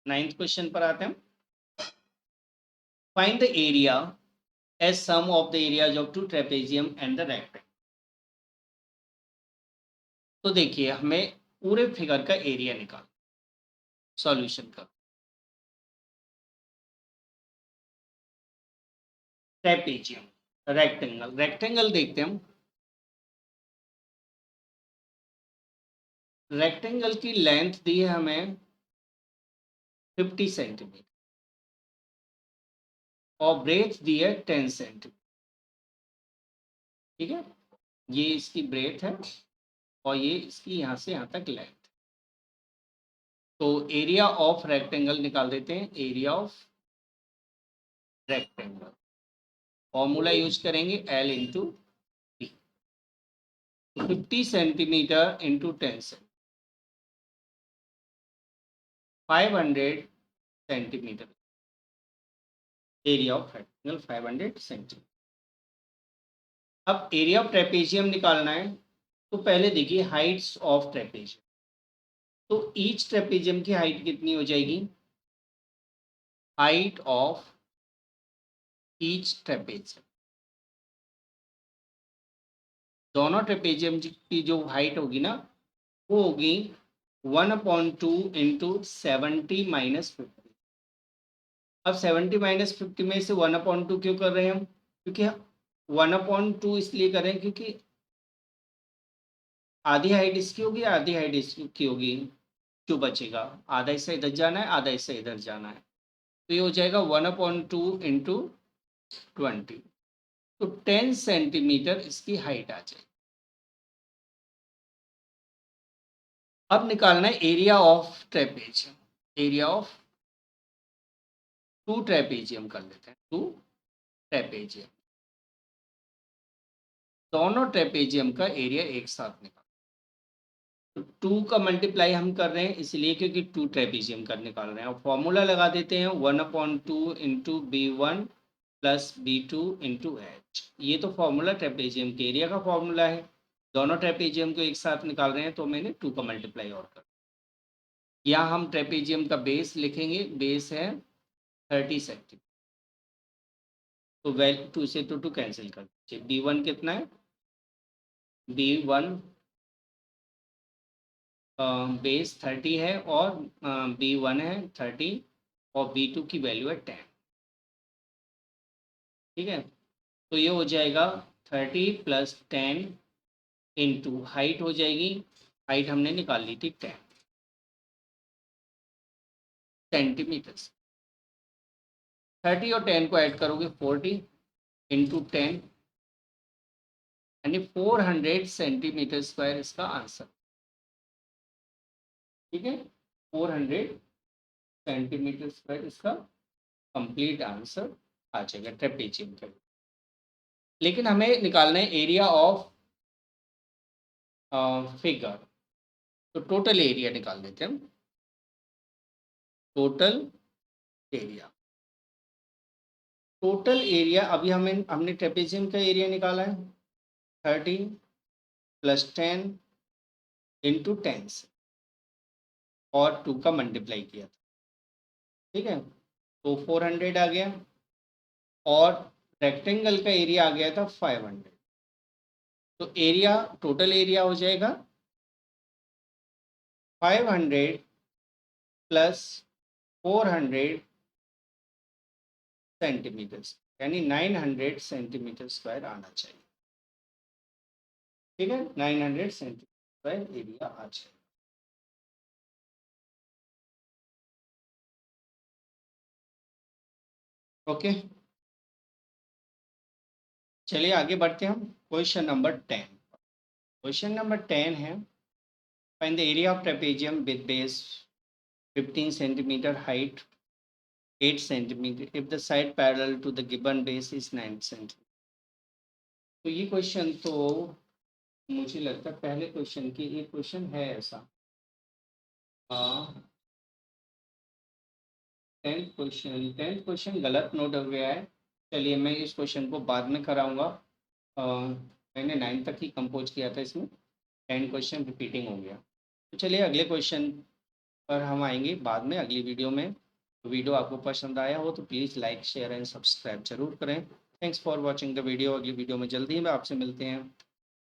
9th question पर आते हैं। Find the area as sum of the areas of two trapezium and the rectangle. तो देखिए हमें पूरे फिगर का एरिया निकाल सॉल्यूशन का। ट्रेपेजियम रेक्टेंगल देखते हैं हम। रेक्टेंगल की लेंथ दी है हमें 50 सेंटीमीटर और ब्रेथ दी है 10 सेंटीमीटर। ठीक है, ये इसकी ब्रेथ है और ये इसकी यहाँ से यहाँ तक लेंथ। तो एरिया ऑफ रेक्टेंगल निकाल देते हैं। Area of rectangle formula use करेंगे L into D. 50 centimetre into 10 से 500 centimetre area of rectangle 500 centimetre. अब एरिया ऑफ ट्रेपेजियम निकालना है तो पहले देखिए हाइट्स ऑफ ट्रेपेजियम। तो ईच ट्रेपेजियम की हाइट कितनी हो जाएगी? हाइट ऑफ ईच ट्रेपेजियम, दोनों ट्रेपेजियम की जो हाइट होगी ना वो होगी 1/2 इंटू 70 माइनस 50। अब 70 माइनस 50 में से 1/2 क्यों कर रहे हैं हम? क्योंकि 1/2 इसलिए कर रहे हैं क्योंकि आधी हाइट इसकी होगी, आधी हाइट इसकी होगी। जो बचेगा आधा हिस्सा इधर जाना है, आधा हिस्सा इधर जाना है। तो ये हो जाएगा 1/2 इंटू 20। तो 10 सेंटीमीटर इसकी हाइट आ जाएगी। अब निकालना है area of trapezium. Area of two trapezium कर लेते हैं। टू ट्रेपेजियम, दोनों ट्रेपेजियम का एरिया एक साथ निकाल। तो 2 का मल्टीप्लाई हम कर रहे हैं इसलिए क्योंकि 2 ट्रेपेजियम का निकाल रहे हैं। और फॉर्मूला लगा देते हैं 1/2 into B1 plus B2 into H। ये तो फॉर्मूला ट्रेपेजियम के एरिया का फॉर्मूला है। दोनों ट्रेपेजियम को एक साथ निकाल रहे हैं तो मैंने 2 का मल्टीप्लाई और कर। यहाँ हम ट्रेपेजियम का बेस लिखेंगे। बेस है 30 सेंटीमीटर। तो वैल्यू 2 से 2 कैंसिल कर दीजिए। B1 कितना है? B1 बेस 30 है और B1 है 30 और B2 की वैल्यू है 10। ठीक है, तो ये हो जाएगा 30 प्लस 10 इंटू हाइट हो जाएगी। हाइट हमने निकाल ली थी 10 सेंटीमीटर। 30 और 10 को ऐड करोगे 40 इंटू 10 यानी 400 सेंटीमीटर स्क्वायर इसका आंसर। ठीक है, 400 सेंटीमीटर स्क्वायर इसका कंप्लीट आंसर आ जाएगा ट्रेपेजियम का। लेकिन हमें निकालना है एरिया ऑफ फिगर। तो टोटल एरिया निकाल देते हैं हम। टोटल एरिया, टोटल एरिया अभी हमने ट्रेपेजियम का एरिया निकाला है 30 प्लस 10 इंटू 10 से और 2 का मल्टीप्लाई किया था। ठीक है, तो 400 आ गया और रेक्टेंगल का एरिया आ गया था 500। तो एरिया, टोटल एरिया हो जाएगा 500 प्लस 400 सेंटीमीटर यानी 900 सेंटीमीटर स्क्वायर आना चाहिए। ठीक है, 900 सेंटीमीटर स्क्वायर एरिया आ जाएगा। ओके, चलिए आगे बढ़ते हैं हम क्वेश्चन नंबर 10। क्वेश्चन नंबर 10 है find the area of trapezium with base 15 centimetre, height 8 centimetre if the side parallel to the given base is 9 centimetre. तो ये क्वेश्चन तो मुझे लगता है पहले क्वेश्चन की एक क्वेश्चन है ऐसा। 10th क्वेश्चन गलत नोट हो गया है। चलिए मैं इस क्वेश्चन को बाद में कराऊंगा। मैंने 9 तक ही कंपोज किया था, इसमें 10 क्वेश्चन रिपीटिंग हो गया। तो चलिए अगले क्वेश्चन पर हम आएंगे बाद में अगली वीडियो में। वीडियो आपको पसंद आया हो तो please like share and subscribe जरूर करें। Thanks for watching the video. अगली वीडियो में जल्दी ही मैं आपसे मिलते हैं।